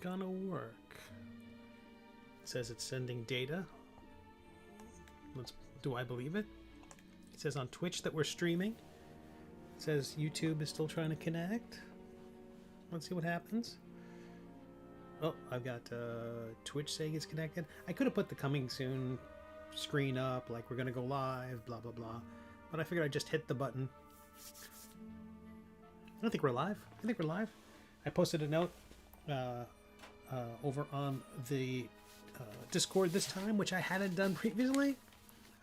gonna work? It says it's sending data. Do I believe it? It says on Twitch that we're streaming. It says YouTube is still trying to connect. Let's see what happens. Oh, I've got Twitch saying it's connected. I could have put the coming soon screen up, like we're gonna go live, blah blah blah. But I figured I'd just hit the button. I don't think we're live. I think we're live. I posted a note over on the Discord this time, which I hadn't done previously.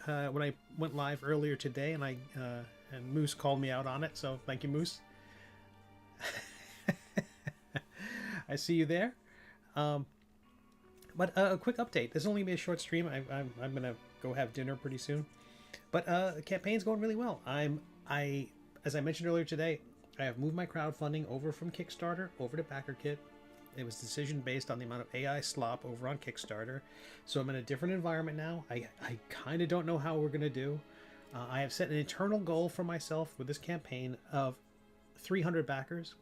When I went live earlier today, and and Moose called me out on it, so thank you, Moose. I see you there. But a quick update. This will only be a short stream. I'm gonna go have dinner pretty soon. But the campaign's going really well. As I mentioned earlier today, I have moved my crowdfunding over from Kickstarter over to Backerkit. It was a decision based on the amount of AI slop over on Kickstarter. So I'm in a different environment now. I kind of don't know how we're going to do. I have set an internal goal for myself with this campaign of 300 backers.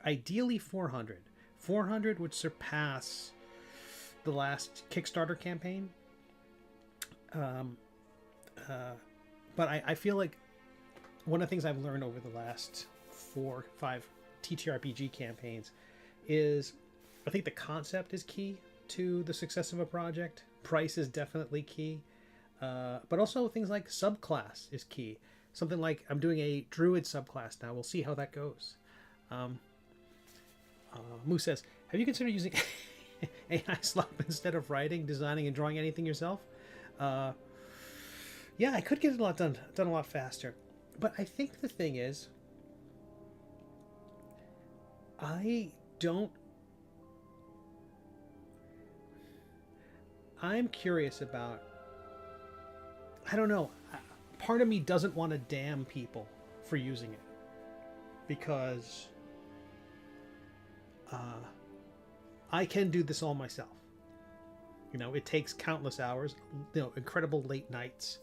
Ideally 400. 400 would surpass the last Kickstarter campaign. But I feel like one of the things I've learned over the last 4-5 TTRPG campaigns is I think the concept is key to the success of a project. Price is definitely key. But also things like subclass is key. Something like I'm doing a druid subclass now. We'll see how that goes. Moose says, have you considered using AI slop instead of writing, designing, and drawing anything yourself? Yeah, I could get it done a lot faster. But I think the thing is, I'm curious about, I don't know, part of me doesn't want to damn people for using it, because I can do this all myself. You know, it takes countless hours, incredible late nights,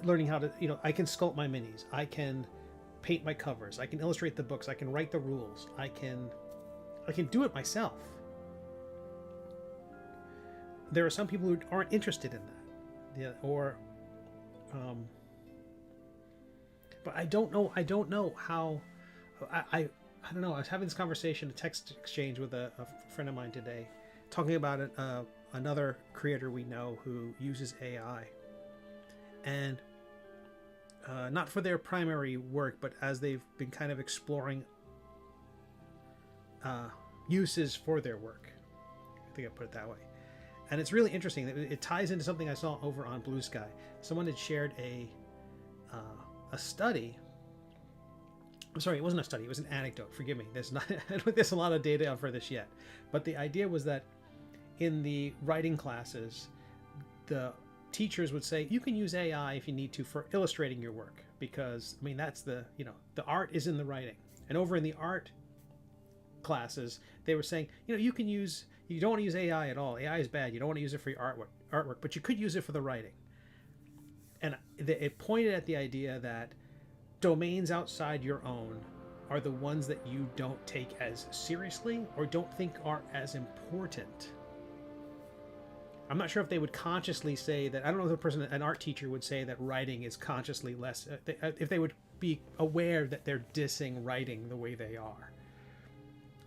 learning how to, I can sculpt my minis, I can paint my covers, I can illustrate the books, I can write the rules, I can do it myself. There are some people who aren't interested in that, but I don't know how. I don't know. I was having this conversation, a text exchange with a friend of mine today, talking about another creator we know who uses AI, and not for their primary work, but as they've been kind of exploring uses for their work. I think I put it that way. And it's really interesting. It ties into something I saw over on Blue Sky. Someone had shared a study. I'm sorry, it wasn't a study. It was an anecdote. Forgive me. There's a lot of data for this yet. But the idea was that in the writing classes, the teachers would say, you can use AI if you need to for illustrating your work. Because, that's the art is in the writing. And over in the art classes, they were saying, you don't want to use AI at all. AI is bad. You don't want to use it for your artwork, but you could use it for the writing. And it pointed at the idea that domains outside your own are the ones that you don't take as seriously or don't think are as important. I'm not sure if they would consciously say that. I don't know if an art teacher would say that writing is consciously less, if they would be aware that they're dissing writing the way they are.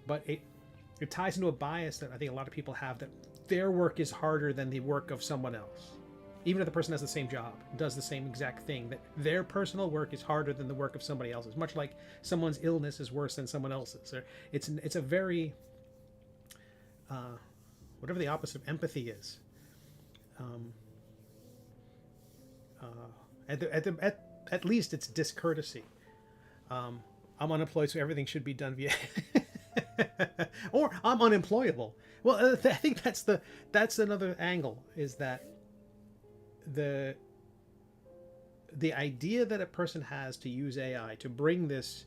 But it ties into a bias that I think a lot of people have, that their work is harder than the work of someone else. Even if the person has the same job, does the same exact thing, that their personal work is harder than the work of somebody else's. Much like someone's illness is worse than someone else's. It's a very, whatever the opposite of empathy is. At least it's discourtesy. I'm unemployed, so everything should be done via... or I'm unemployable. Well, I think that's another angle, is that the idea that a person has to use AI to bring this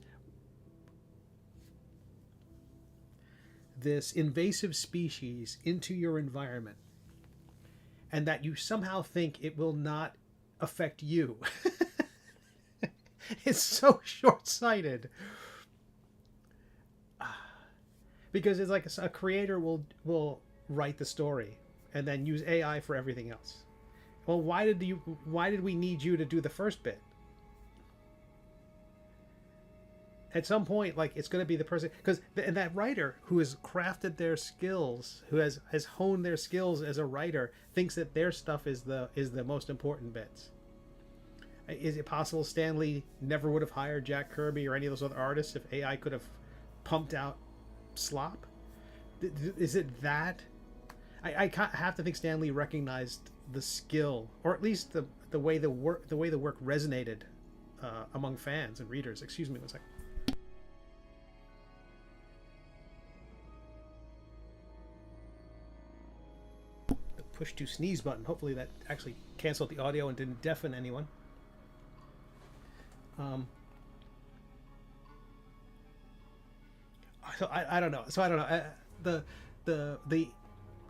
invasive species into your environment, and that you somehow think it will not affect you. It's so short-sighted. because it's like a creator will write the story and then use AI for everything else. Well, why did we need you to do the first bit? At some point, like, it's going to be the person, because and that writer who has crafted their skills, who has honed their skills as a writer, thinks that their stuff is the most important bits. Is it possible Stan Lee never would have hired Jack Kirby or any of those other artists if AI could have pumped out slop? Is it that? I have to think Stan Lee recognized the skill, or at least the way the work resonated among fans and readers. Excuse me one second. The push to sneeze button. Hopefully that actually canceled the audio and didn't deafen anyone. So I don't know. So I don't know. The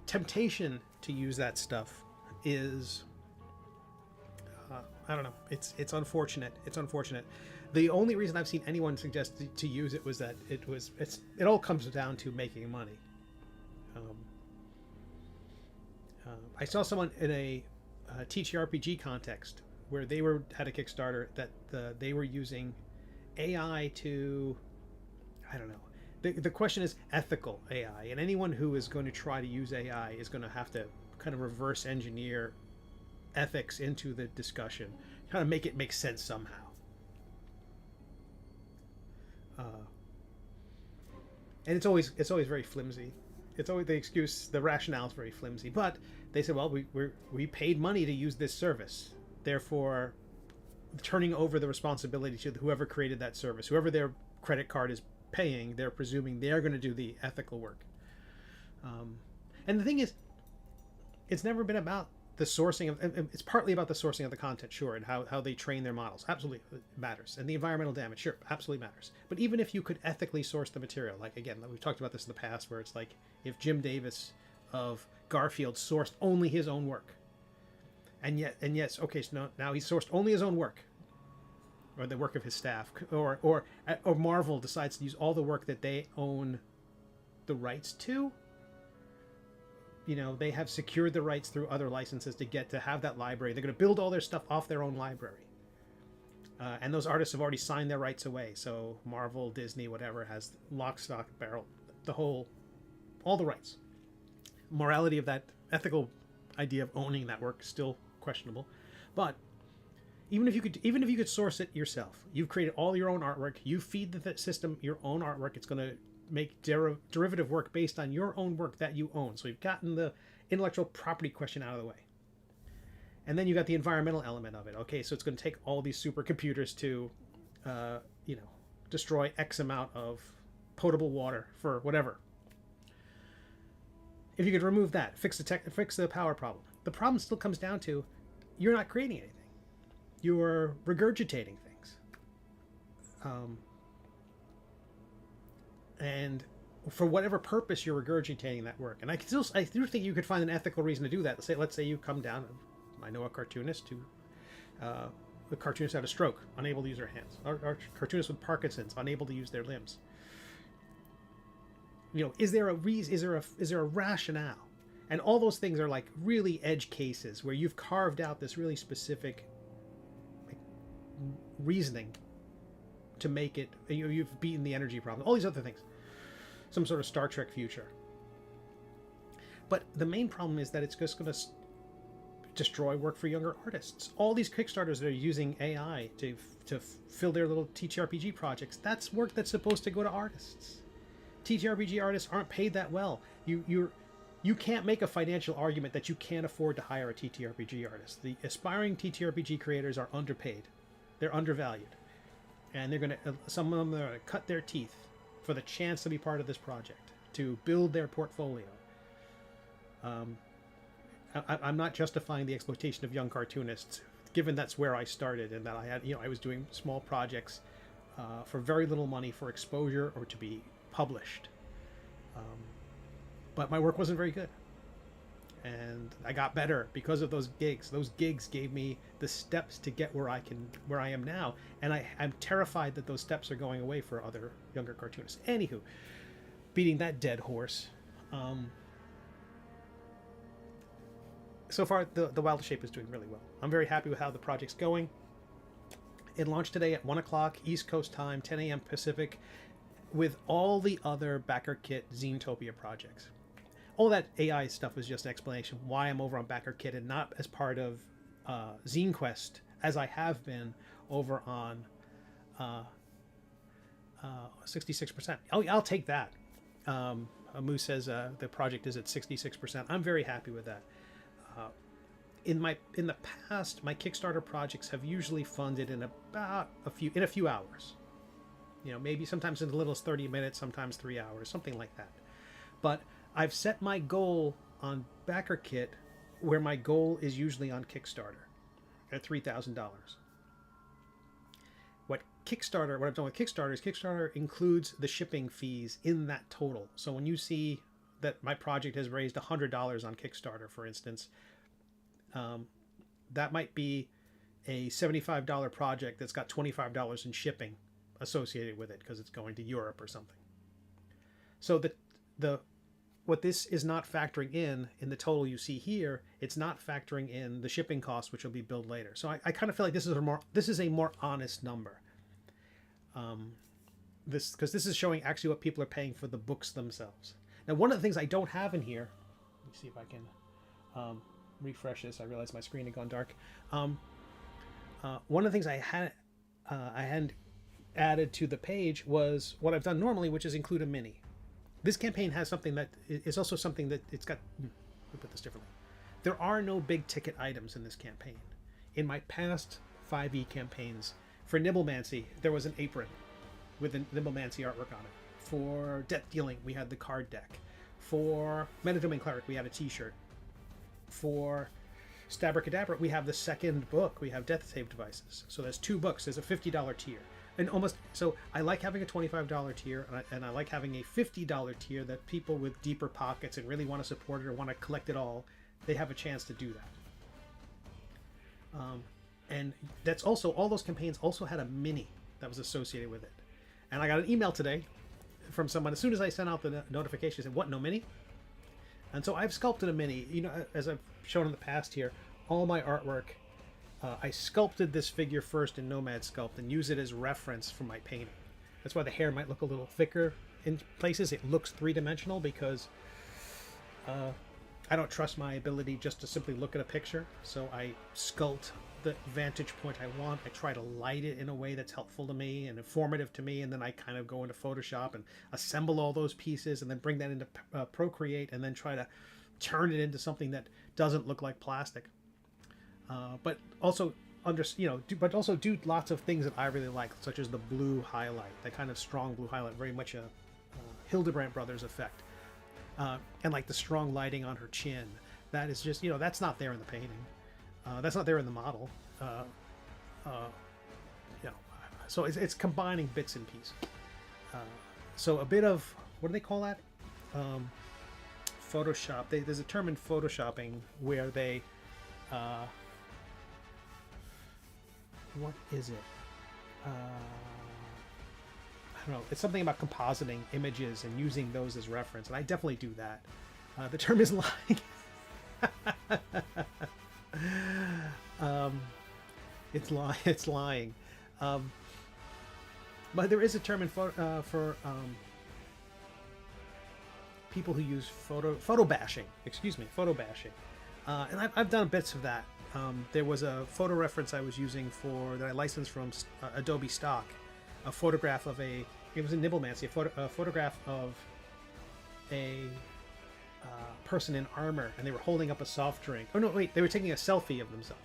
temptation to use that stuff is I don't know. It's unfortunate. It's unfortunate. The only reason I've seen anyone suggest to use it was that it all comes down to making money. I saw someone in a TTRPG context where they had a Kickstarter that they were using AI to, I don't know. The question is ethical AI, and anyone who is going to try to use AI is going to have to kind of reverse engineer ethics into the discussion, kind of make it make sense somehow. And it's always very flimsy. It's always the excuse, the rationale is very flimsy. But they said, well, we paid money to use this service, therefore turning over the responsibility to whoever created that service, whoever their credit card is paying, they're presuming they're going to do the ethical work. And the thing is, it's never been about the sourcing of, it's partly about the sourcing of the content, sure, and how they train their models. Absolutely matters. And the environmental damage, sure, absolutely matters. But even if you could ethically source the material, like, again, we've talked about this in the past, where it's like if Jim Davis of Garfield sourced only his own work, and yes, okay, so now he's sourced only his own work, or the work of his staff, or Marvel decides to use all the work that they own the rights to. You know, they have secured the rights through other licenses to get to have that library. They're going to build all their stuff off their own library. And those artists have already signed their rights away. So Marvel, Disney, whatever, has lock, stock, barrel, all the rights. Morality of that ethical idea of owning that work is still questionable. But even if you could source it yourself, you've created all your own artwork, you feed the system your own artwork, it's going to make derivative work based on your own work that you own. So you've gotten the intellectual property question out of the way. And then you got the environmental element of it. Okay, so it's going to take all these supercomputers to, destroy X amount of potable water for whatever. If you could remove that, fix the power problem, the problem still comes down to you're not creating anything. You're regurgitating things. And for whatever purpose you're regurgitating that work. And I do think you could find an ethical reason to do that. Let's say you come down, I know a cartoonist who, the cartoonist had a stroke, unable to use their hands. Or cartoonists with Parkinson's, unable to use their limbs. You know, is there a reason? Is there a rationale? And all those things are like really edge cases where you've carved out this really specific reasoning to make it. You've beaten the energy problem. All these other things. Some sort of Star Trek future. But the main problem is that it's just going to destroy work for younger artists. All these Kickstarters that are using AI to fill their little TTRPG projects, that's work that's supposed to go to artists. TTRPG artists aren't paid that well. You can't make a financial argument that you can't afford to hire a TTRPG artist. The aspiring TTRPG creators are underpaid. They're undervalued. And some of them are going to cut their teeth for the chance to be part of this project, to build their portfolio. I'm not justifying the exploitation of young cartoonists, given that's where I started and that I was doing small projects for very little money for exposure or to be published. But my work wasn't very good. And I got better because of those gigs. Those gigs gave me the steps to get where I am now. And I'm terrified that those steps are going away for other younger cartoonists. Anywho, beating that dead horse. So far, the Wildest Shape is doing really well. I'm very happy with how the project's going. It launched today at 1 o'clock East Coast time, 10 a.m. Pacific, with all the other Backerkit Zinetopia projects. All that AI stuff was just an explanation why I'm over on Backerkit and not as part of ZineQuest, as I have been over on 66%. Oh, I'll take that. Amu says the project is at 66%. I'm very happy with that. In the past, my Kickstarter projects have usually funded in about a few hours. You know, maybe sometimes as little as 30 minutes, sometimes 3 hours, something like that. But I've set my goal on Backerkit where my goal is usually on Kickstarter at $3,000. What I've done with Kickstarter is Kickstarter includes the shipping fees in that total. So when you see that my project has raised $100 on Kickstarter, for instance, that might be a $75 project that's got $25 in shipping associated with it because it's going to Europe or something. So what this is not factoring in the total you see here, it's not factoring in the shipping costs, which will be billed later. So I kind of feel like this is a more honest number. Because this is showing actually what people are paying for the books themselves. Now, one of the things I don't have in here, let me see if I can refresh this. I realized my screen had gone dark. One of the things I hadn't added to the page was what I've done normally, which is include a mini. This campaign has something that is also something that it's got. Let me put this differently. There are no big ticket items in this campaign. In my past 5e campaigns, for Nibblemancy, there was an apron with the Nibblemancy artwork on it. For Death Dealing, we had the card deck. For Metadomain Cleric, we had a t-shirt. For Stabracadabra, we have the second book. We have Death Save Devices. So there's 2 books. There's a $50 tier. So I like having a $25 tier, and I like having a $50 tier that people with deeper pockets and really want to support it or want to collect it all, they have a chance to do that. And that's also, all those campaigns also had a mini that was associated with it. And I got an email today from someone, as soon as I sent out the notification, said, what, no mini? And so I've sculpted a mini. You know, as I've shown in the past here, all my artwork, I sculpted this figure first in Nomad Sculpt and use it as reference for my painting. That's why the hair might look a little thicker in places. It looks three-dimensional because I don't trust my ability just to simply look at a picture. So I sculpt the vantage point I want. I try to light it in a way that's helpful to me and informative to me, and then I kind of go into Photoshop and assemble all those pieces and then bring that into Procreate and then try to turn it into something that doesn't look like plastic. But also do lots of things that I really like, such as the blue highlight, that kind of strong blue highlight, very much a Hildebrandt Brothers effect, and like the strong lighting on her chin. That is just, that's not there in the painting. That's not there in the model. So it's combining bits and pieces. So a bit of, what do they call that? Photoshop. There's a term in Photoshopping where they, what is it? I don't know. It's something about compositing images and using those as reference, and I definitely do that. The term is lying. It's lying. But there is a term in for people who use photo bashing. Excuse me, photo bashing. And I've done bits of that. There was a photo reference I was using that I licensed from Adobe Stock. A photograph of it was in Nibblemancy, a photograph of a person in armor, and they were holding up a soft drink. Oh no, wait, they were taking a selfie of themselves.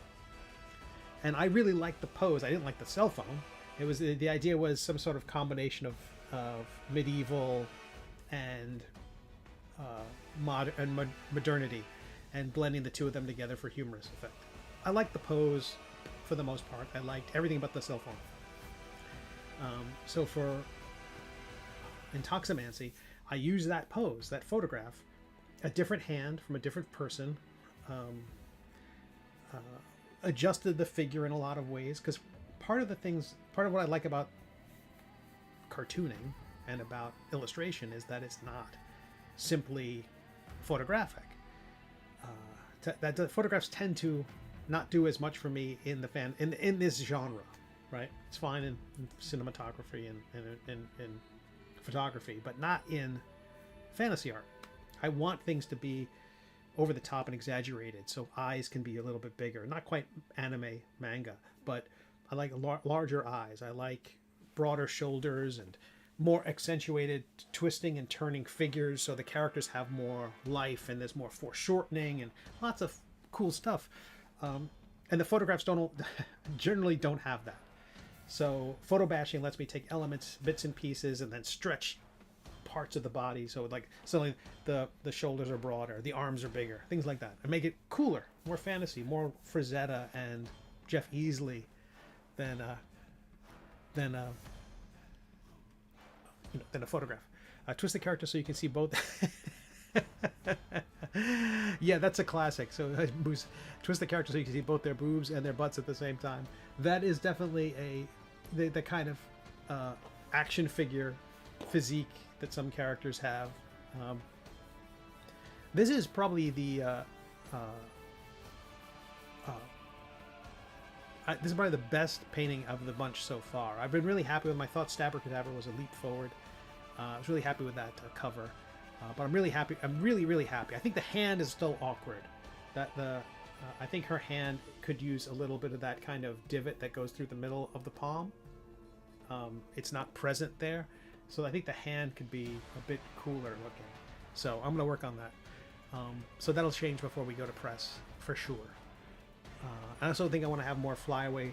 And I really liked the pose. I didn't like the cell phone. It was the idea was some sort of combination of medieval and modernity, and blending the two of them together for humorous effect. I liked the pose for the most part. I liked everything but the cell phone. So for Intoximancy, I used that pose, that photograph, a different hand from a different person, adjusted the figure in a lot of ways, because part of what I like about cartooning and about illustration is that it's not simply photographic. That the photographs tend to not do as much for me in the in this genre, right? It's fine in cinematography and photography, but not in fantasy art. I want things to be over the top and exaggerated, so eyes can be a little bit bigger. Not quite anime manga, but I like larger eyes. I like broader shoulders and more accentuated twisting and turning figures, so the characters have more life and there's more foreshortening and lots of cool stuff. And the photographs generally don't have that. So photo bashing lets me take elements, bits and pieces, and then stretch parts of the body, so like suddenly the shoulders are broader, the arms are bigger, things like that, and make it cooler, more fantasy, more Frazetta and Jeff Easley than a photograph. Twist the character so you can see both. Yeah, that's a classic. So twist the character so you can see both their boobs and their butts at the same time. That is definitely the kind of action figure physique that some characters have. This is probably the the best painting of the bunch so far. I've been really happy with my thoughts. Stabracadabra was a leap forward. I was really happy with that cover, but I'm really happy. I'm really happy. I think the hand is still awkward. I think her hand could use a little bit of that kind of divot that goes through the middle of the palm. It's not present there, so I think the hand could be a bit cooler looking. So I'm gonna work on that. So that'll change before we go to press for sure. I also think I want to have more flyaway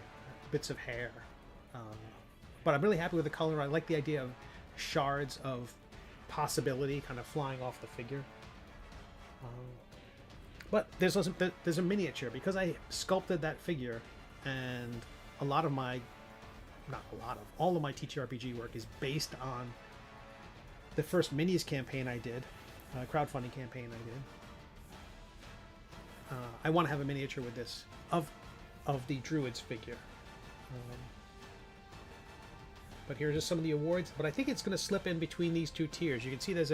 bits of hair, but I'm really happy with the color. I like the idea of shards of possibility kind of flying off the figure. But there's a miniature, because I sculpted that figure, and all of my TTRPG work is based on the first minis campaign I did, crowdfunding campaign I did. I want to have a miniature with this of the Druids figure. But here are just some of the awards. But I think it's going to slip in between these two tiers. You can see there's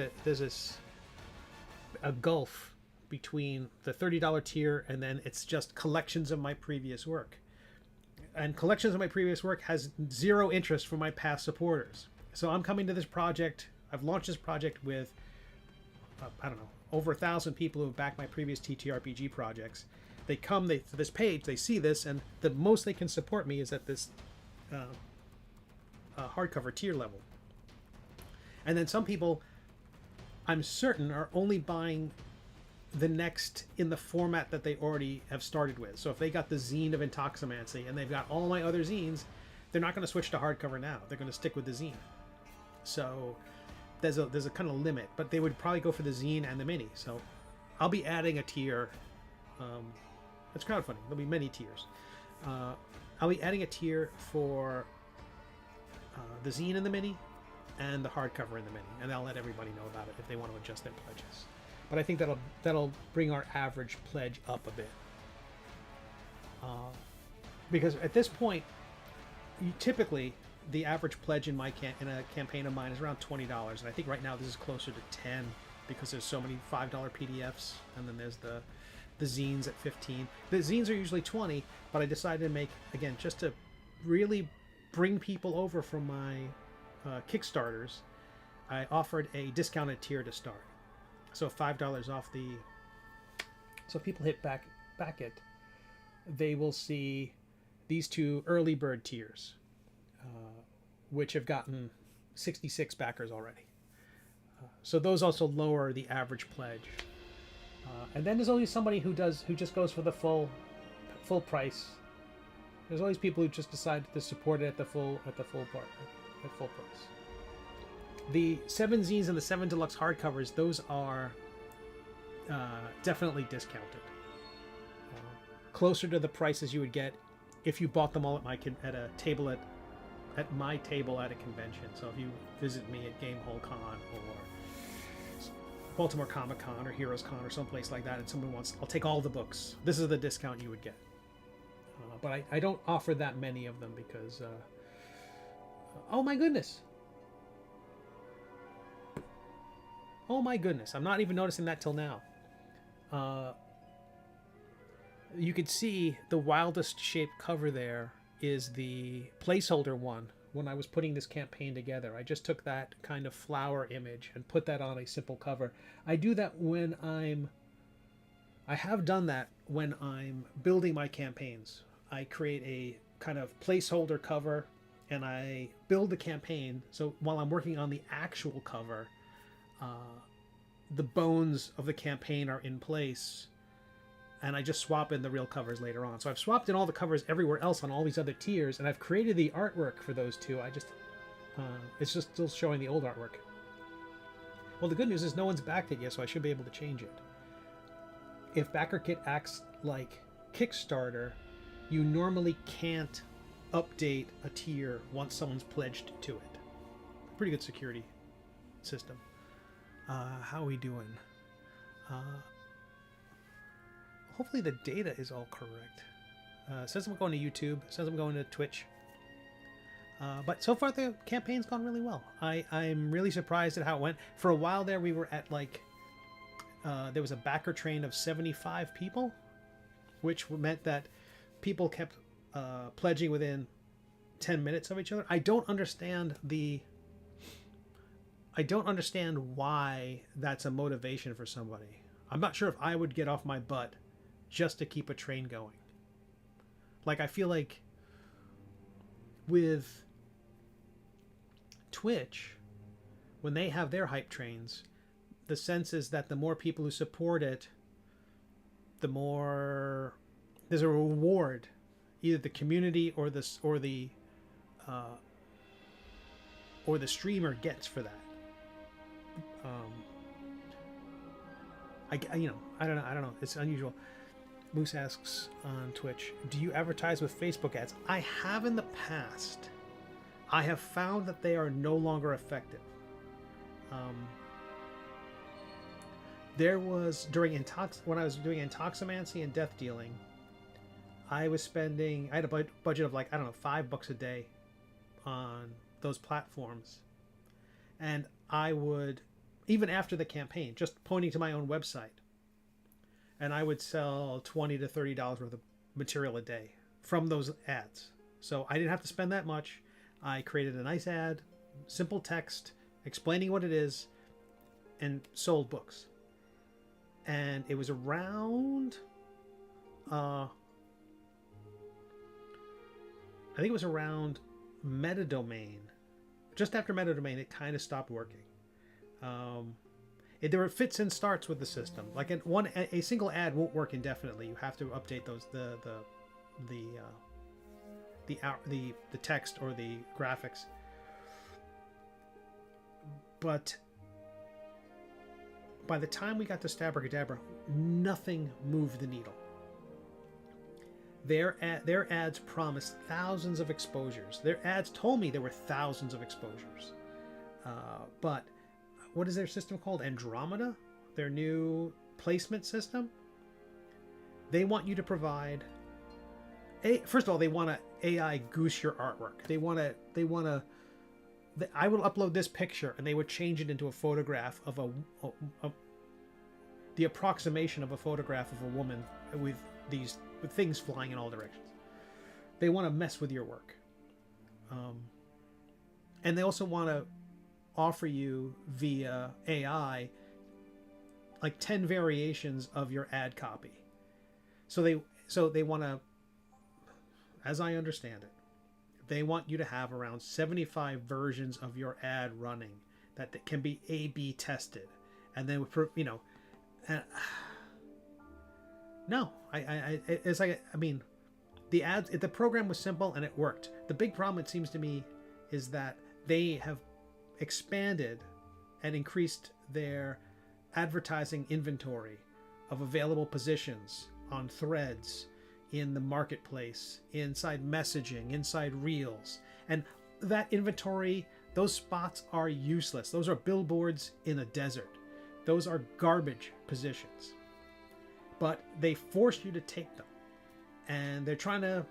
a gulf between the $30 tier, and then it's just collections of my previous work. And collections of my previous work has zero interest from my past supporters. So I'm coming to this project. I've launched this project with, I don't know, over 1,000 people who have backed my previous TTRPG projects. They come to this page, they see this, and the most they can support me is at this hardcover tier level. And then some people, I'm certain, are only buying the next in the format that they already have started with. So if they got the zine of Intoximancy and they've got all my other zines, they're not going to switch to hardcover now. They're going to stick with the zine. So there's a kind of limit, but they would probably go for the zine and the mini. So I'll be adding a tier. It's crowdfunding. There'll be many tiers. I'll be adding a tier for the zine and the mini, and the hardcover and the mini, and I'll let everybody know about it if they want to adjust their pledges. But I think that'll bring our average pledge up a bit, because at this point, typically the average pledge in a campaign of mine is around $20, and I think right now this is closer to $10 because there's so many $5 PDFs, and then there's the zines at $15. The zines are usually $20, but I decided to make, again, just to really bring people over from my Kickstarters, I offered a discounted tier to start. So $5 off the... So if people hit Backerkit, they will see these two early bird tiers, which have gotten 66 backers already. So those also lower the average pledge. And then there's always somebody who just goes for the full price. There's always people who just decide to support it at full price. The 7 zines and the 7 deluxe hardcovers, those are definitely discounted, closer to the prices you would get if you bought them all at my table at a convention. So if you visit me at Gamehole Con or Baltimore Comic Con or Heroes Con or someplace like that, and someone wants, I'll take all the books, this is the discount you would get. But I don't offer that many of them because oh my goodness, Oh my goodness, I'm not even noticing that till now. You could see the Wildest Shape cover there is the placeholder one when I was putting this campaign together. I just took that kind of flower image and put that on a simple cover. I do that when I have done that when I'm building my campaigns. I create a kind of placeholder cover and I build the campaign. So while I'm working on the actual cover, the bones of the campaign are in place, and I just swap in the real covers later on. So I've swapped in all the covers everywhere else on all these other tiers, and I've created the artwork for those two. It's just still showing the old artwork. Well, the good news is no one's backed it yet, so I should be able to change it. If Backerkit acts like Kickstarter, you normally can't update a tier once someone's pledged to it. Pretty good security system. How are we doing? Hopefully the data is all correct. Says I'm going to YouTube. Says I'm going to Twitch. But so far the campaign's gone really well. I'm really surprised at how it went. For a while there we were at like... there was a backer train of 75 people, which meant that people kept pledging within 10 minutes of each other. I don't understand why that's a motivation for somebody. I'm not sure if I would get off my butt just to keep a train going. Like, I feel like with Twitch, when they have their hype trains, the sense is that the more people who support it, the more there's a reward, either the community or the streamer gets for that. I don't know. It's unusual. Moose asks on Twitch, do you advertise with Facebook ads? I have in the past. I have found that they are no longer effective. There was when I was doing intoximancy and death dealing, I had a budget of like, I don't know, $5 a day on those platforms. And I would, even after the campaign, just pointing to my own website, and I would sell $20 to $30 worth of material a day from those ads. So I didn't have to spend that much. I created a nice ad, simple text, explaining what it is, and sold books. And it was around, I think it was around Metadomain. Just after Metadomain, it kind of stopped working. There were fits and starts with the system. Like a single ad won't work indefinitely. You have to update those the text or the graphics. But by the time we got to Stabracadabra, nothing moved the needle. Their ads promised thousands of exposures. Their ads told me there were thousands of exposures. But what is their system called? Andromeda? Their new placement system? They want you to provide... First of all, they want to AI goose your artwork. They want to... I will upload this picture and they would change it into a photograph of the approximation of a photograph of a woman with things flying in all directions. They want to mess with your work. And they also want to offer you via AI like 10 variations of your ad copy. So they want to, as I understand it, they want you to have around 75 versions of your ad running that can be A/B tested, and then no, it's like, I mean, the program was simple and it worked. The big problem, it seems to me, is that they have expanded and increased their advertising inventory of available positions on threads, in the marketplace, inside messaging, inside reels. And that inventory, those spots are useless. Those are billboards in a desert. Those are garbage positions. But they force you to take them. And they're trying to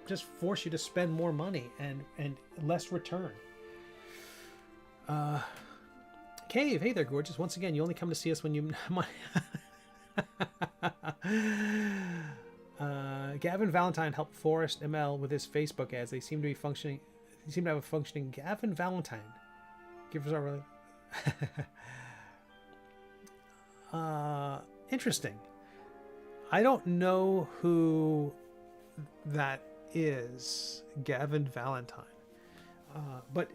just force you to spend more money and less return. Cave, hey there, gorgeous. Once again, you only come to see us when you... Gavin Valentine helped Forrest ML with his Facebook ads. They seem to be functioning. They seem to have a functioning Gavin Valentine. Give us our really... interesting. I don't know who that is, Gavin Valentine. But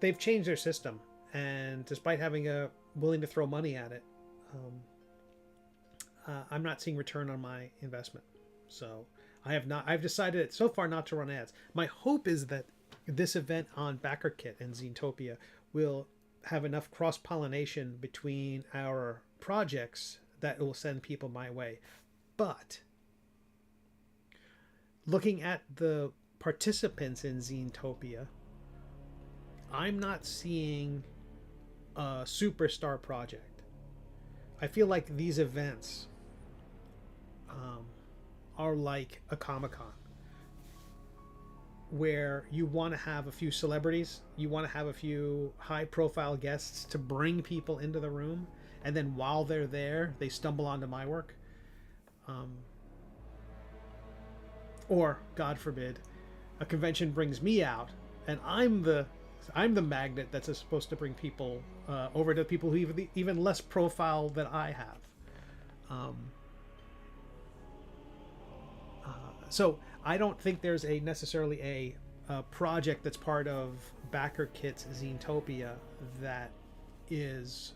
they've changed their system, and despite having willing to throw money at it, I'm not seeing return on my investment. So I've decided so far not to run ads. My hope is that this event on Backerkit and Zenetopia will have enough cross-pollination between our projects that it will send people my way. But looking at the participants in Zenetopia, I'm not seeing a superstar project. I feel like these events are like a Comic-Con, where you want to have a few celebrities, you want to have a few high-profile guests to bring people into the room, and then while they're there, they stumble onto my work. Or, God forbid, a convention brings me out, and I'm the magnet that's supposed to bring people over to people who even less profile than I have. So I don't think there's necessarily a project that's part of Backerkit's Zenetopia that is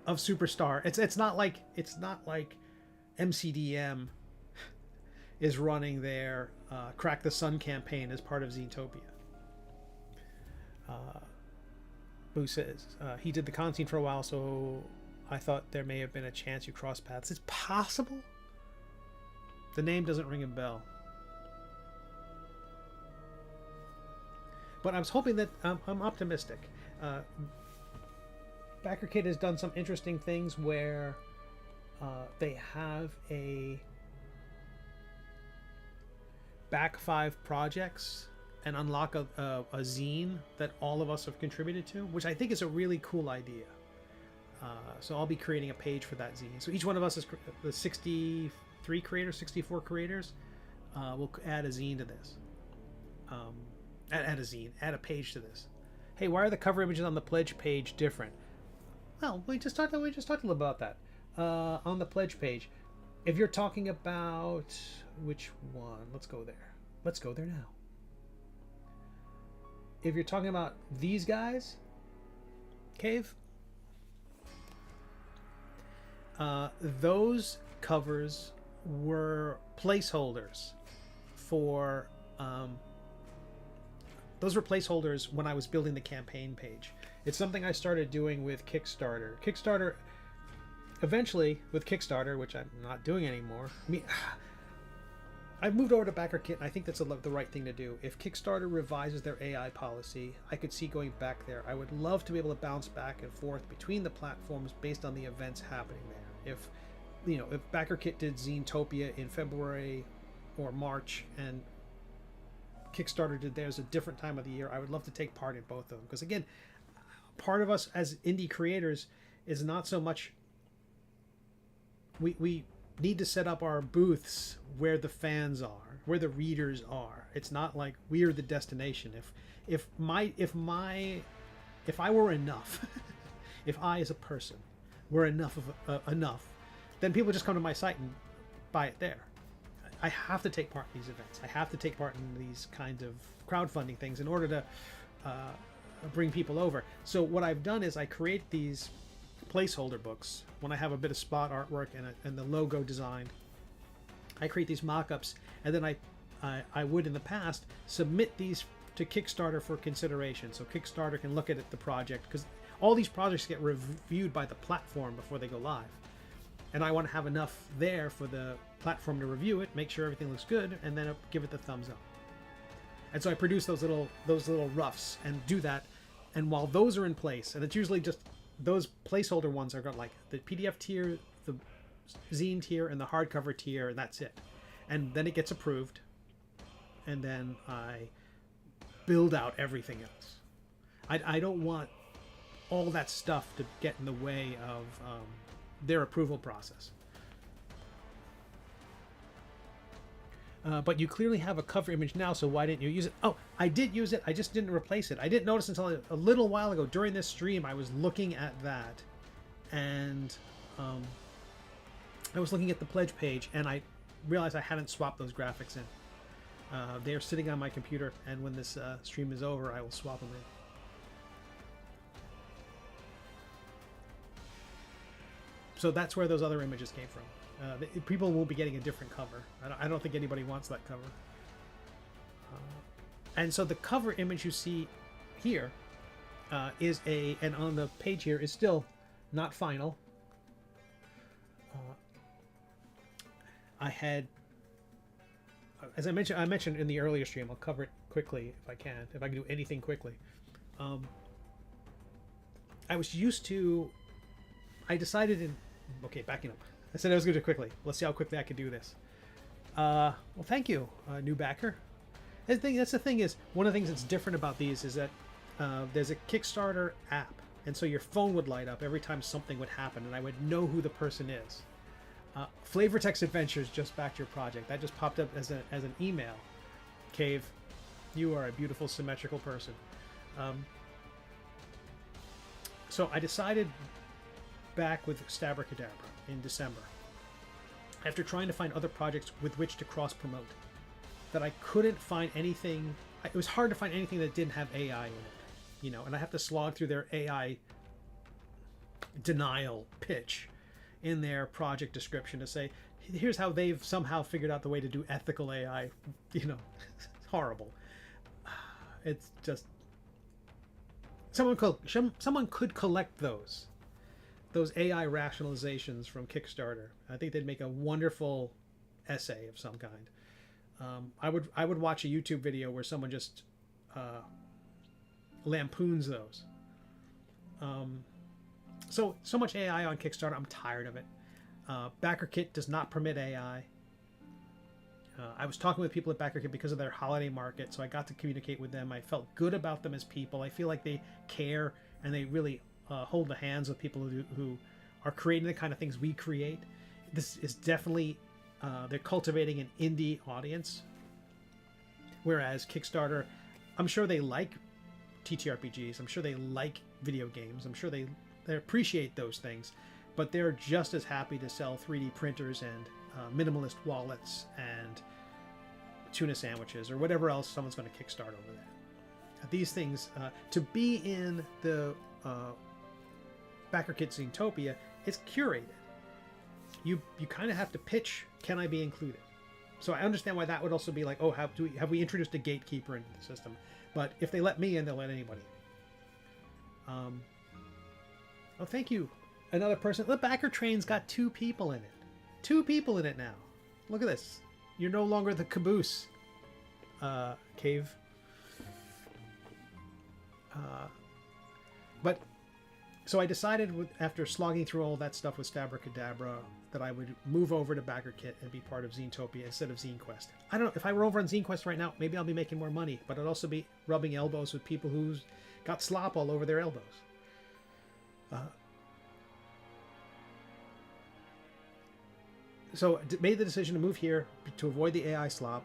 of superstar. It's not like MCDM is running their Crack the Sun campaign as part of Zenetopia. Boo says he did the con scene for a while, so I thought there may have been a chance you crossed paths. It's possible. The name doesn't ring a bell. But I was hoping that I'm optimistic. Backerkit has done some interesting things where they have a back 5 projects and unlock a zine that all of us have contributed to, which I think is a really cool idea. So I'll be creating a page for that zine. So each one of us is the 63 creators, 64 creators. We'll add a zine to this. Add a page to this. Hey, why are the cover images on the pledge page different? Well, we just talked a little about that. On the pledge page, if you're talking about which one, let's go there. Let's go there now. If you're talking about these guys, Cave, those covers were placeholders for those were placeholders when I was building the campaign page. It's something I started doing with Kickstarter. Eventually with Kickstarter, which I'm not doing anymore. I've moved over to Backerkit, and I think that's the right thing to do. If Kickstarter revises their AI policy, I could see going back there. I would love to be able to bounce back and forth between the platforms based on the events happening there. If Backerkit did Zenetopia in February or March, and Kickstarter did theirs a different time of the year, I would love to take part in both of them. Because again, part of us as indie creators is not so much... We need to set up our booths where the fans are, where the readers are. It's not like we're the destination. If I were enough, if I as a person were enough, then people just come to my site and buy it there. I have to take part in these events. I have to take part in these kinds of crowdfunding things in order to bring people over. So what I've done is I create these placeholder books when I have a bit of spot artwork and the logo designed. I create these mock-ups, and then I would in the past submit these to Kickstarter for consideration, so Kickstarter can look at the project, because all these projects get reviewed by the platform before they go live, and I want to have enough there for the platform to review it, make sure everything looks good, and then give it the thumbs up. And so I produce those little roughs and do that, and while those are in place, and it's usually just those placeholder ones are got like the PDF tier, the zine tier, and the hardcover tier, and that's it. And then it gets approved, and then I build out everything else. I don't want all that stuff to get in the way of their approval process. But you clearly have a cover image now, so why didn't you use it? Oh, I did use it. I just didn't replace it. I didn't notice until a little while ago during this stream. I was looking at that, and I was looking at the pledge page, and I realized I hadn't swapped those graphics in. They are sitting on my computer, and when this stream is over, I will swap them in. So that's where those other images came from. People will be getting a different cover. I don't think anybody wants that cover. And so the cover image you see here is and on the page here is still not final. I had, as I mentioned in the earlier stream, I'll cover it quickly if I can do anything quickly. I was used to, okay, backing up. I said I was going to do it quickly. Let's see how quickly I can do this. Well, thank you, new backer. That's the thing is, one of the things that's different about these is that there's a Kickstarter app, and so your phone would light up every time something would happen, and I would know who the person is. Flavortex Adventures just backed your project. That just popped up as an email. Cave, you are a beautiful, symmetrical person. So I decided back with Stabracadabra in December, after trying to find other projects with which to cross-promote, that I couldn't find anything. It was hard to find anything that didn't have AI in it, and I have to slog through their AI denial pitch in their project description to say, here's how they've somehow figured out the way to do ethical AI. It's horrible. It's just, someone could collect those AI rationalizations from Kickstarter. I think they'd make a wonderful essay of some kind. I would watch a YouTube video where someone just lampoons those. So much AI on Kickstarter. I'm tired of it. Backerkit does not permit AI. I was talking with people at Backerkit because of their holiday market, so I got to communicate with them. I felt good about them as people. I feel like they care and they really hold the hands of people who are creating the kind of things we create. This is definitely, they're cultivating an indie audience. Whereas Kickstarter, I'm sure they like TTRPGs. I'm sure they like video games. I'm sure they appreciate those things. But they're just as happy to sell 3D printers and minimalist wallets and tuna sandwiches or whatever else someone's going to kickstart over there. These things, to be in the Backerkit Zootopia, it's curated. You kind of have to pitch, can I be included? So I understand why that would also be like, oh, have we introduced a gatekeeper into the system? But if they let me in, they'll let anybody in. Oh, thank you. Another person. The backer train's got 2 people in it. 2 people in it now. Look at this. You're no longer the caboose, Cave. But so I decided, after slogging through all that stuff with Stabracadabra, that I would move over to Backerkit and be part of Zootopia instead of Zine Quest. I don't know, if I were over on Zine Quest right now, maybe I'll be making more money, but I'd also be rubbing elbows with people who's got slop all over their elbows. So I made the decision to move here to avoid the AI slop,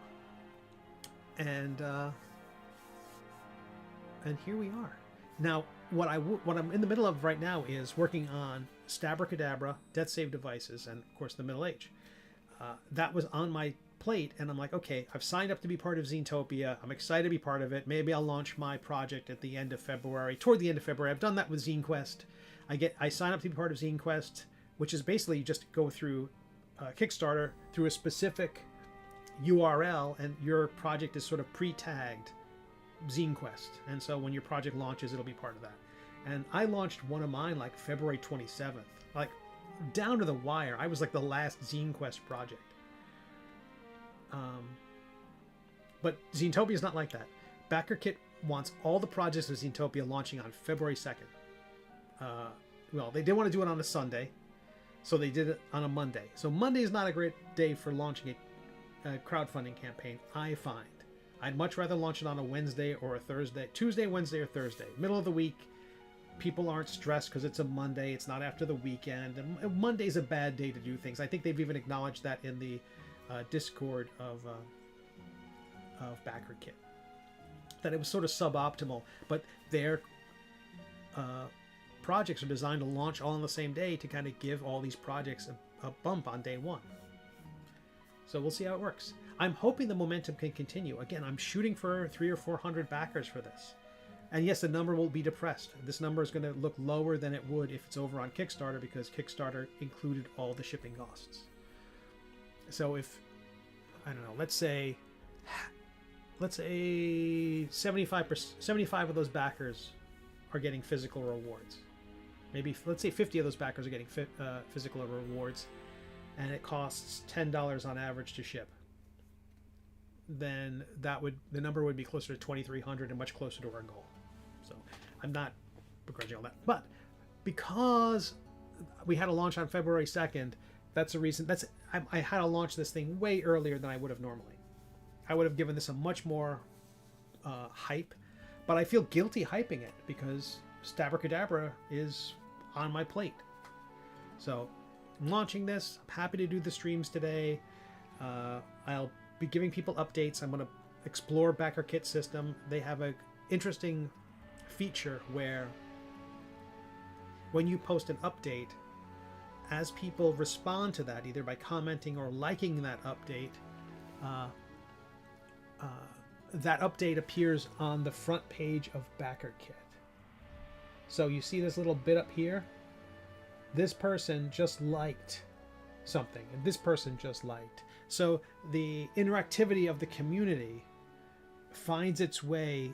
and here we are. Now, what I'm in the middle of right now is working on Stabracadabra, Death Save Devices, and of course the Middle Age. That was on my plate, and I'm like, okay, I've signed up to be part of Zootopia. I'm excited to be part of it. Maybe I'll launch my project at the end of February, toward the end of February. I've done that with Zine Quest. I sign up to be part of Zine Quest, which is basically you just go through Kickstarter through a specific URL, and your project is sort of pre-tagged Zine Quest, and so when your project launches, it'll be part of that. And I launched one of mine like February 27th, like down to the wire. I was like the last Zine Quest project. But Zootopia is not like that. Backerkit wants all the projects of Zootopia launching on February 2nd. Well, they did want to do it on a Sunday, so they did it on a Monday. So Monday is not a great day for launching a crowdfunding campaign, I find. I'd much rather launch it on a Wednesday or a Thursday, Tuesday, Wednesday, or Thursday. Middle of the week, people aren't stressed because it's a Monday. It's not after the weekend. And Monday's a bad day to do things. I think they've even acknowledged that in the Discord of Backerkit, that it was sort of suboptimal. But their projects are designed to launch all on the same day to kind of give all these projects a bump on day one. So we'll see how it works. I'm hoping the momentum can continue. Again, I'm shooting for 300 or 400 backers for this. And yes, the number will be depressed. This number is going to look lower than it would if it's over on Kickstarter, because Kickstarter included all the shipping costs. So if, I don't know, let's say 75 of those backers are getting physical rewards. Maybe, let's say 50 of those backers are getting physical rewards, and it costs $10 on average to ship. Then the number would be closer to 2,300 and much closer to our goal. So I'm not begrudging all that, but because we had a launch on February 2nd, that's the reason. I had to launch this thing way earlier than I would have normally. I would have given this a much more hype, but I feel guilty hyping it because Stabracadabra is on my plate. So I'm launching this. I'm happy to do the streams today. I'll be giving people updates. I'm going to explore Backerkit system. They have an interesting feature where when you post an update, as people respond to that, either by commenting or liking that update, that update appears on the front page of Backerkit. So you see this little bit up here? This person just liked something, and this person just liked. So the interactivity of the community finds its way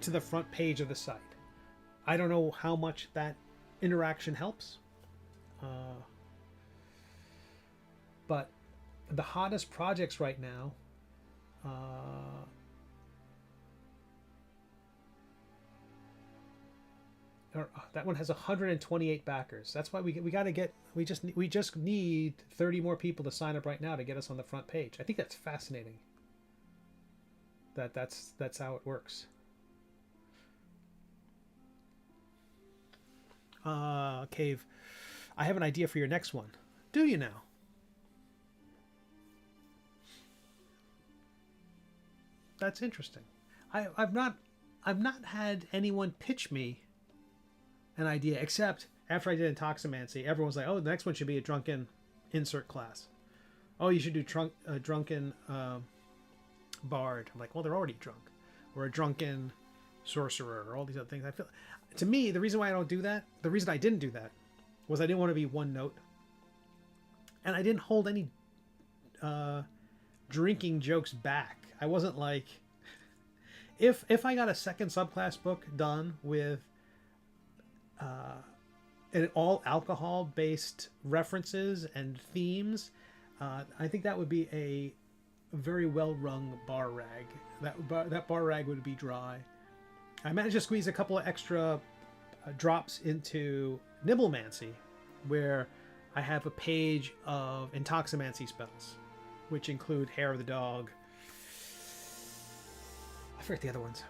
to the front page of the site. I don't know how much that interaction helps, but the hottest projects right now that one has 128 backers. That's why we just need 30 more people to sign up right now to get us on the front page. I think that's fascinating. That's how it works. Cave, I have an idea for your next one. Do you now? That's interesting. I've not had anyone pitch me an idea, except after I did Intoximancy, everyone was like, oh, the next one should be a drunken insert class. Oh, you should do drunken bard. I'm like, well, they're already drunk. Or a drunken sorcerer, or all these other things. I feel, to me, the reason why I don't do that, the reason I didn't do that, was I didn't want to be one note. And I didn't hold any drinking jokes back. I wasn't like, if I got a second subclass book done with and all alcohol-based references and themes, I think that would be a very well-rung bar rag. That bar rag would be dry. I managed to squeeze a couple of extra drops into Nibblemancy, where I have a page of Intoximancy spells, which include Hair of the Dog. I forget the other ones.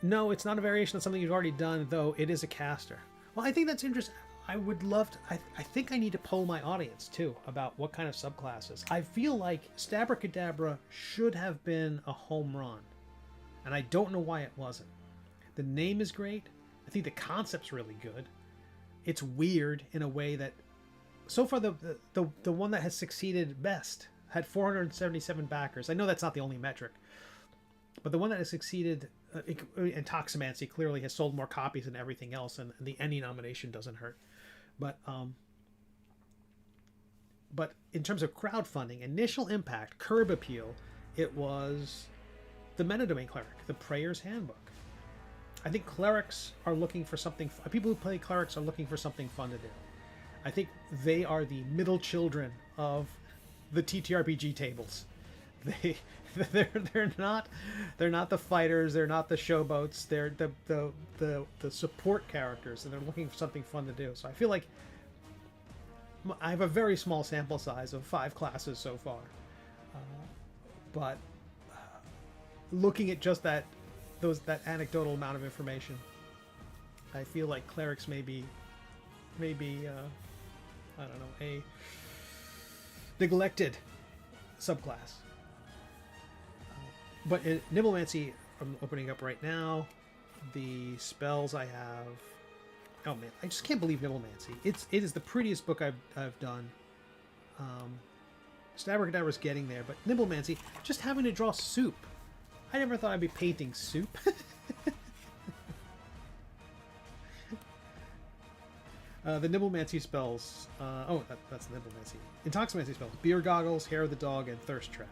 No, it's not a variation of something you've already done, though it is a caster. Well, I think that's interesting. I would love to... I think I need to poll my audience, too, about what kind of subclasses. I feel like Stabracadabra should have been a home run, and I don't know why it wasn't. The name is great. I think the concept's really good. It's weird in a way that... So far, the one that has succeeded best had 477 backers. I know that's not the only metric, but the one that has succeeded... Intoximancy clearly has sold more copies than everything else, and the Emmy nomination doesn't hurt. But in terms of crowdfunding, initial impact, curb appeal, it was the Metadomain Cleric, the Prayer's Handbook. I think clerics are looking for something. People who play clerics are looking for something fun to do. I think they are the middle children of the TTRPG tables. They're not the fighters, they're not the showboats, they're the support characters, and they're looking for something fun to do. So I feel like I have a very small sample size of 5 classes so far, but looking at just that anecdotal amount of information, I feel like clerics may be I don't know, a neglected subclass. But in Nimblemancy, I'm opening up right now. The spells I have. Oh man, I just can't believe Nimblemancy. It is the prettiest book I've done. Stabracadabra's getting there, but Nimblemancy, just having to draw soup. I never thought I'd be painting soup. The Nimblemancy spells. That's the Nimblemancy. Intoximancy spells: Beer Goggles, Hair of the Dog, and Thirst Trap.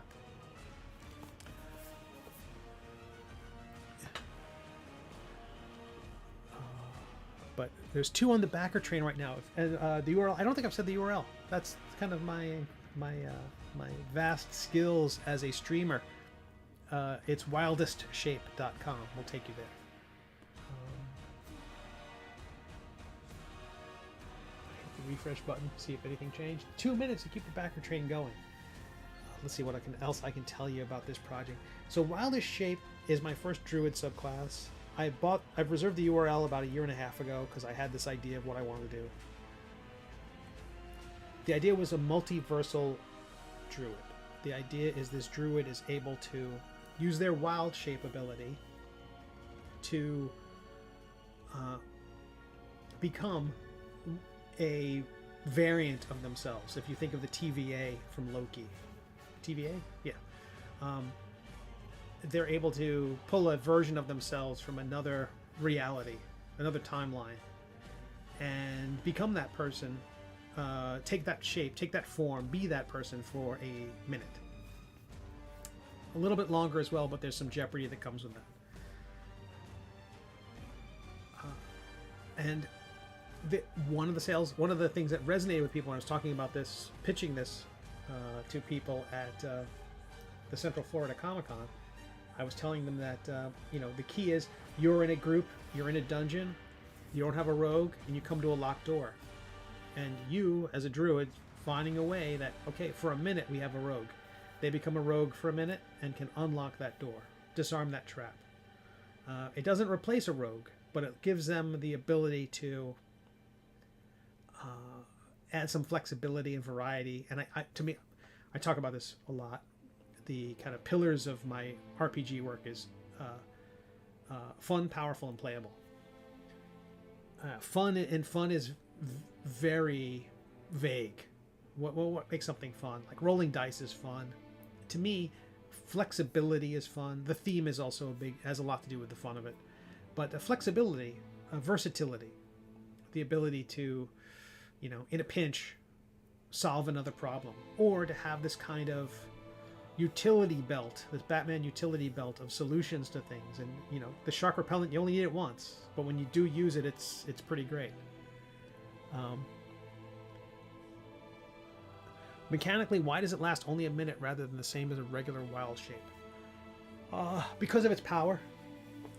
But there's 2 on the backer train right now, and the URL. I don't think I've said the URL. That's kind of my vast skills as a streamer. It's wildestshape.com. We'll take you there. Hit the refresh button. See if anything changed. 2 minutes to keep the backer train going. Let's see what else I can tell you about this project. So Wildest Shape is my first Druid subclass. I've reserved the URL about 1.5 years ago because I had this idea of what I wanted to do. The idea was a multiversal Druid. The idea is this Druid is able to use their Wild Shape ability to become a variant of themselves. If you think of the TVA from Loki. TVA? Yeah. They're able to pull a version of themselves from another reality, another timeline, and become that person, take that shape, take that form, be that person for a minute. A little bit longer as well, but there's some jeopardy that comes with that. And one of the things that resonated with people when I was talking about this, pitching this to people at the Central Florida Comic-Con, I was telling them that, the key is you're in a group, you're in a dungeon, you don't have a rogue, and you come to a locked door. And you, as a druid, finding a way that, okay, for a minute we have a rogue. They become a rogue for a minute and can unlock that door, disarm that trap. It doesn't replace a rogue, but it gives them the ability to add some flexibility and variety. And to me, I talk about this a lot. The kind of pillars of my RPG work is fun, powerful, and playable. Fun is very vague. What makes something fun? Like rolling dice is fun. To me, flexibility is fun. The theme is also has a lot to do with the fun of it. But flexibility, versatility, the ability to, in a pinch, solve another problem, or to have this kind of utility belt, this Batman utility belt of solutions to things. And the shark repellent, you only need it once, but when you do use it, it's pretty great. Mechanically, why does it last only a minute rather than the same as a regular Wild Shape? Because of its power.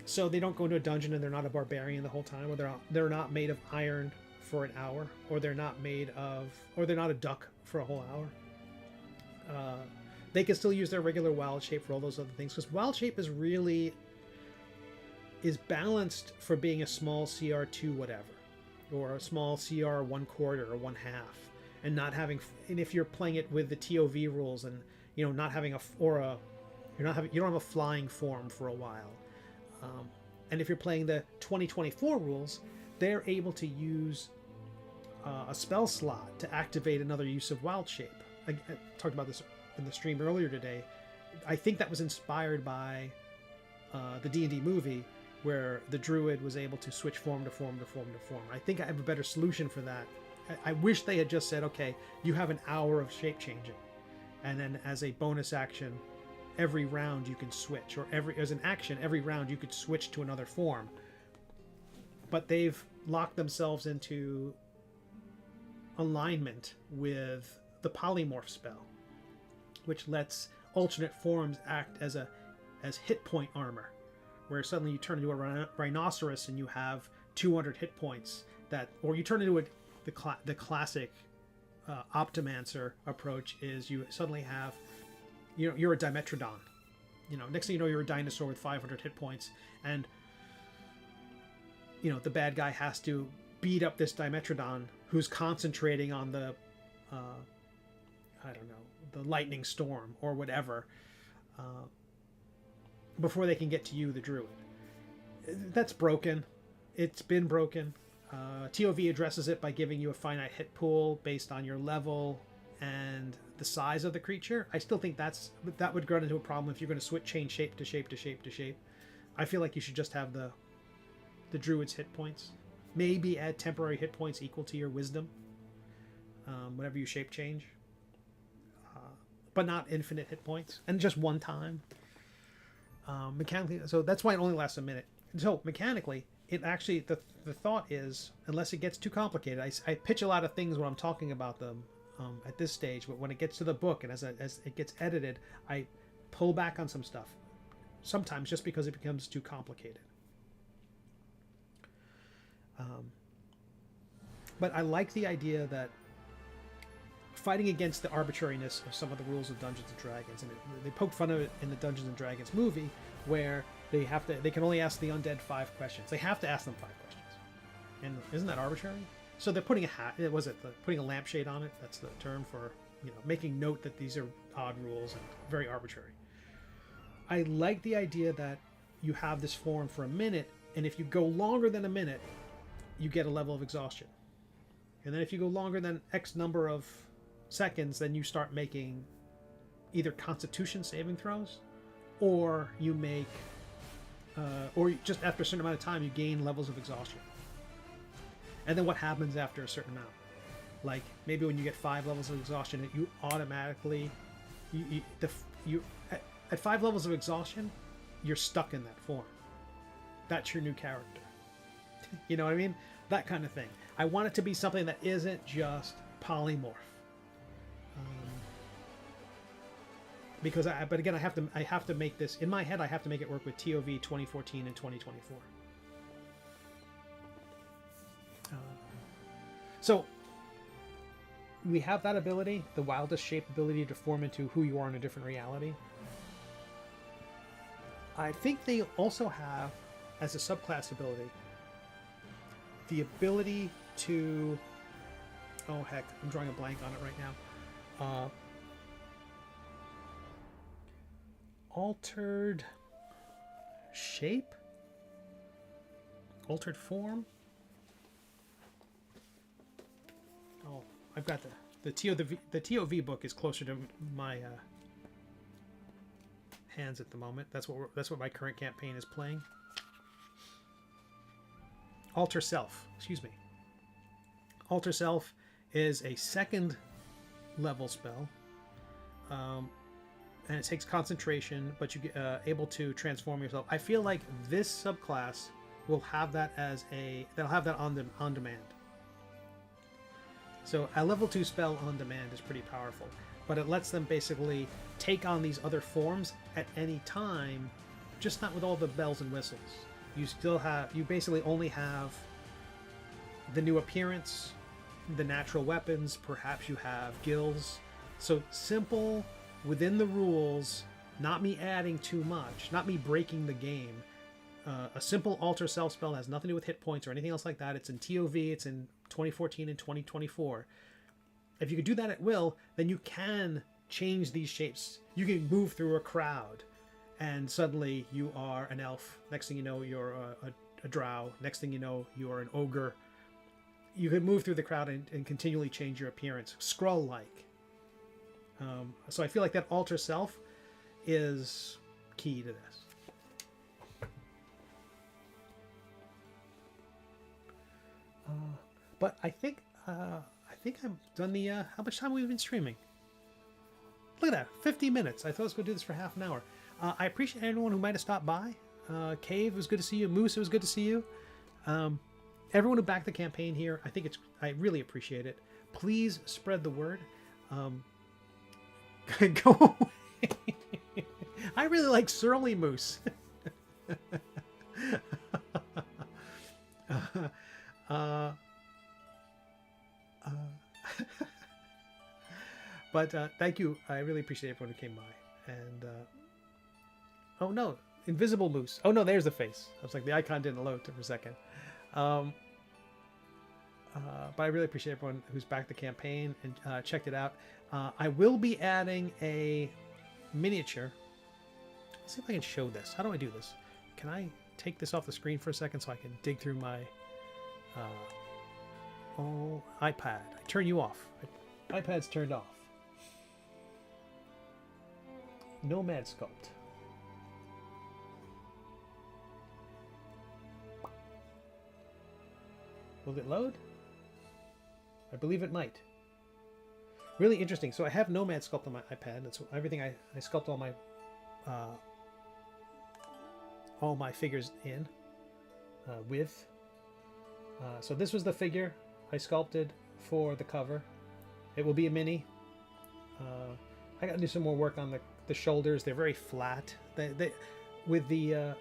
So they don't go into a dungeon and they're not a barbarian the whole time, or they're not made of iron for an hour, or they're not a duck for a whole hour. They can still use their regular Wild Shape for all those other things, because Wild Shape is balanced for being a small CR2 whatever, or a small CR 1/4 or 1/2, and not having. And if you're playing it with the TOV rules, and not having you don't have a flying form for a while, and if you're playing the 2024 rules, they're able to use a spell slot to activate another use of Wild Shape. I talked about this in the stream earlier today. I think that was inspired by the D&D movie, where the druid was able to switch form to form to form to form. I think I have a better solution for that. I wish they had just said, okay, you have an hour of shape changing, and then as a bonus action, every round you can switch, or as an action every round you could switch to another form. But they've locked themselves into alignment with the polymorph spell, which lets alternate forms act as hit point armor, where suddenly you turn into a rhinoceros and you have 200 hit points, or you turn into the classic Optimancer approach is you suddenly have, you're a Dimetrodon. Next thing you know, you're a dinosaur with 500 hit points, and the bad guy has to beat up this Dimetrodon who's concentrating on the, I don't know, the lightning storm or whatever, before they can get to you, the druid. That's broken. It's been broken. TOV addresses it by giving you a finite hit pool based on your level and the size of the creature. I still think that would run into a problem if you're going to change shape to shape to shape to shape. I feel like you should just have the druid's hit points. Maybe add temporary hit points equal to your wisdom, whenever you shape change, but not infinite hit points, and just one time. Mechanically, so that's why it only lasts a minute. So mechanically, it actually, the thought is, unless it gets too complicated, I pitch a lot of things when I'm talking about them at this stage, but when it gets to the book and as it gets edited, I pull back on some stuff, sometimes just because it becomes too complicated. But I like the idea that fighting against the arbitrariness of some of the rules of Dungeons and Dragons, and they poked fun of it in the Dungeons and Dragons movie, where they can only ask the undead 5 questions. They have to ask them 5 questions, and isn't that arbitrary? So they're putting putting a lampshade on it? That's the term for making note that these are odd rules and very arbitrary. I like the idea that you have this form for a minute, and if you go longer than a minute, you get a level of exhaustion. And then if you go longer than X number of seconds, then you start making either Constitution saving throws, or you make, or just after a certain amount of time, you gain levels of exhaustion. And then what happens after a certain amount? Like maybe when you get 5 levels of exhaustion, you automatically, at 5 levels of exhaustion, you're stuck in that form. That's your new character. You know what I mean? That kind of thing. I want it to be something that isn't just polymorph. Because but again, I have to make this in my head. I have to make it work with TOV 2014 and 2024. So we have that ability, the Wildest Shape ability, to form into who you are in a different reality. I think they also have, as a subclass ability, the ability to, oh heck, I'm drawing a blank on it right now. Altered shape? Altered form? Oh, I've got the TOV book is closer to my hands at the moment. That's what my current campaign is playing. Alter Self, excuse me. Alter Self is a 2nd level spell, and it takes concentration, but you get able to transform yourself. I feel like this subclass will have that they'll have that on demand. So a level 2 spell on demand is pretty powerful, but it lets them basically take on these other forms at any time, just not with all the bells and whistles. You basically only have the new appearance, the natural weapons, perhaps you have gills. So simple, within the rules, not me adding too much, not me breaking the game. A simple Alter Self spell has nothing to do with hit points or anything else like that. It's in TOV, it's in 2014 and 2024. If you could do that at will, then you can change these shapes. You can move through a crowd, and suddenly you are an elf. Next thing you know, you're a drow. Next thing you know, you're an ogre. You can move through the crowd and continually change your appearance, Skrull-like. So I feel like that Alter Self is key to this. But I think I'm done the. How much time have we been streaming? Look at that, 50 minutes. I thought I was going to do this for half an hour. I appreciate everyone who might have stopped by. Cave, it was good to see you. Moose, it was good to see you. Everyone who backed the campaign here, I really appreciate it. Please spread the word. Go away. I really like Surly Moose. But thank you. I really appreciate everyone who came by. And oh no, Invisible Moose. Oh no, there's the face. I was like, the icon didn't load for a second. Um, but I really appreciate everyone who's backed the campaign and checked it out. I will be adding a miniature. Let's see if I can show this. How do I do this? Can I take this off the screen for a second so I can dig through my iPad? I turn you off. iPad's turned off. Nomad Sculpt. Will it load? I believe it might. Really interesting. So I have Nomad Sculpt on my iPad. That's everything I sculpt all my figures in with. So this was the figure I sculpted for the cover. It will be a mini. I got to do some more work on the shoulders. They're very flat. With the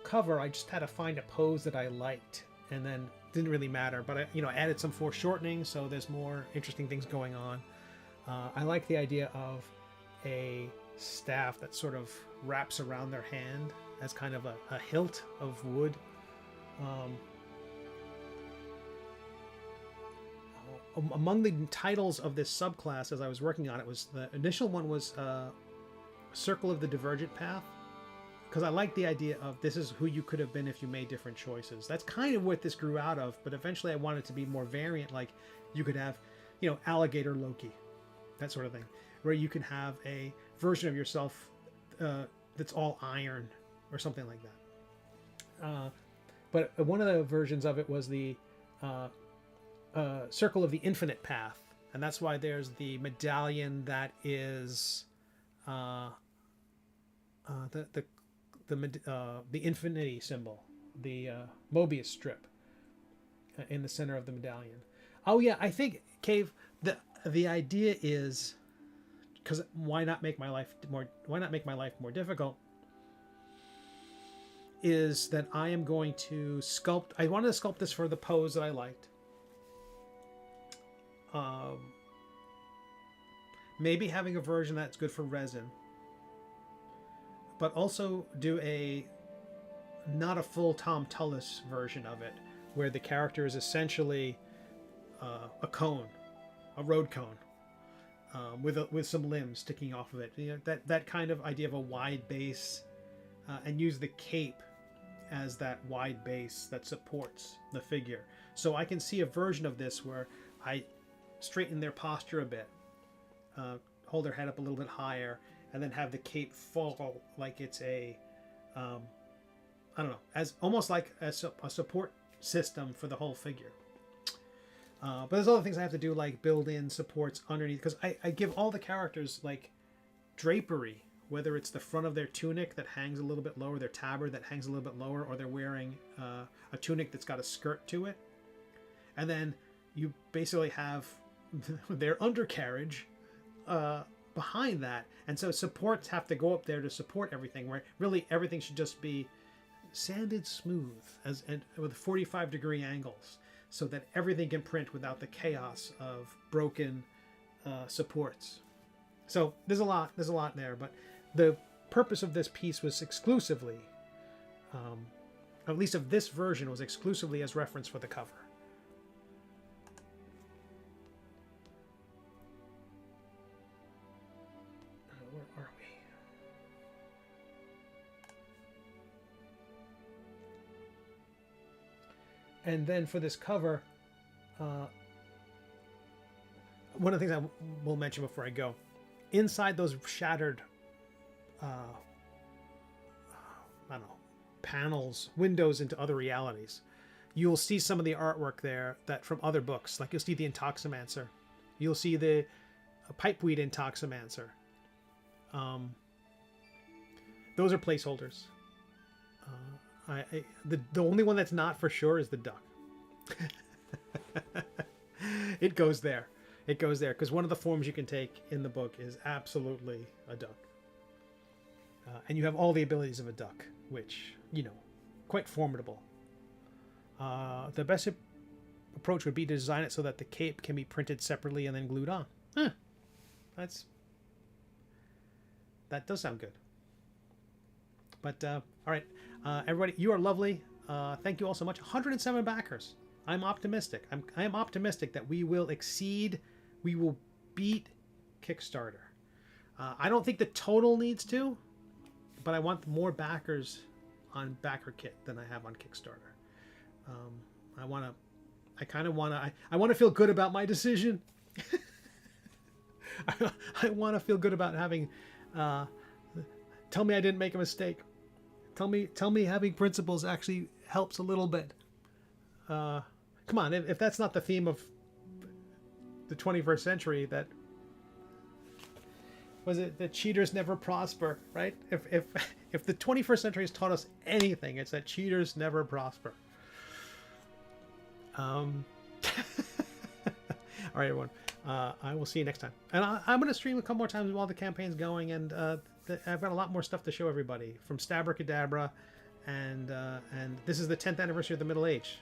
cover, I just had to find a pose that I liked, and then didn't really matter. But I added some foreshortening, so there's more interesting things going on. I like the idea of a staff that sort of wraps around their hand as kind of a hilt of wood. Among the titles of this subclass as I was working on it, was the initial one was Circle of the Divergent Path, because I like the idea of this is who you could have been if you made different choices. That's kind of what this grew out of, but eventually I wanted to be more variant, like you could have, Alligator Loki, that sort of thing, where you can have a version of yourself that's all iron or something like that. But one of the versions of it was the Circle of the Infinite Path, and that's why there's the medallion that is the infinity symbol, the Mobius strip in the center of the medallion. Oh yeah, I think Cave. The idea is, because why not make my life more difficult? Is that I am going to sculpt. I wanted to sculpt this for the pose that I liked. Maybe having a version that's good for resin, but also do not a full Tom Tullis version of it, where the character is essentially a cone, a road cone, with some limbs sticking off of it. That kind of idea of a wide base, and use the cape as that wide base that supports the figure. So I can see a version of this where I straighten their posture a bit, hold their head up a little bit higher, and then have the cape fall like it's a, I don't know, as almost like a support system for the whole figure. But there's other things I have to do, like build in supports underneath, because I give all the characters like drapery, whether it's the front of their tunic that hangs a little bit lower, their tabard that hangs a little bit lower, or they're wearing a tunic that's got a skirt to it. And then you basically have their undercarriage behind that, and so supports have to go up there to support everything, where really everything should just be sanded smooth and with 45-degree angles, so that everything can print without the chaos of broken supports. So there's a lot there, but the purpose of this piece was exclusively, at least of this version, was exclusively as reference for the cover. Where are we? And then for this cover, one of the things I will mention before I go, inside those shattered, I don't know, panels, windows into other realities, you'll see some of the artwork there that from other books. Like you'll see the Intoximancer, you'll see the Pipeweed Intoximancer. Those are placeholders. The only one that's not for sure is the duck. It goes there. It goes there because one of the forms you can take in the book is absolutely a duck. And you have all the abilities of a duck, which, quite formidable. The best approach would be to design it so that the cape can be printed separately and then glued on. That does sound good. But, all right, everybody, you are lovely. Thank you all so much. 107 backers. I'm optimistic. I am optimistic that we will beat Kickstarter. I don't think the total needs to, but I want more backers on Backerkit than I have on Kickstarter. I want to feel good about my decision. I want to feel good about having, tell me I didn't make a mistake. Tell me having principles actually helps a little bit. Come on, if that's not the theme of the 21st century, that was it, that cheaters never prosper, right? If the 21st century has taught us anything, it's that cheaters never prosper. All right, everyone. I will see you next time. And I'm going to stream a couple more times while the campaign's going, and I've got a lot more stuff to show everybody from Stabracadabra, and this is the 10th anniversary of the Middle Age.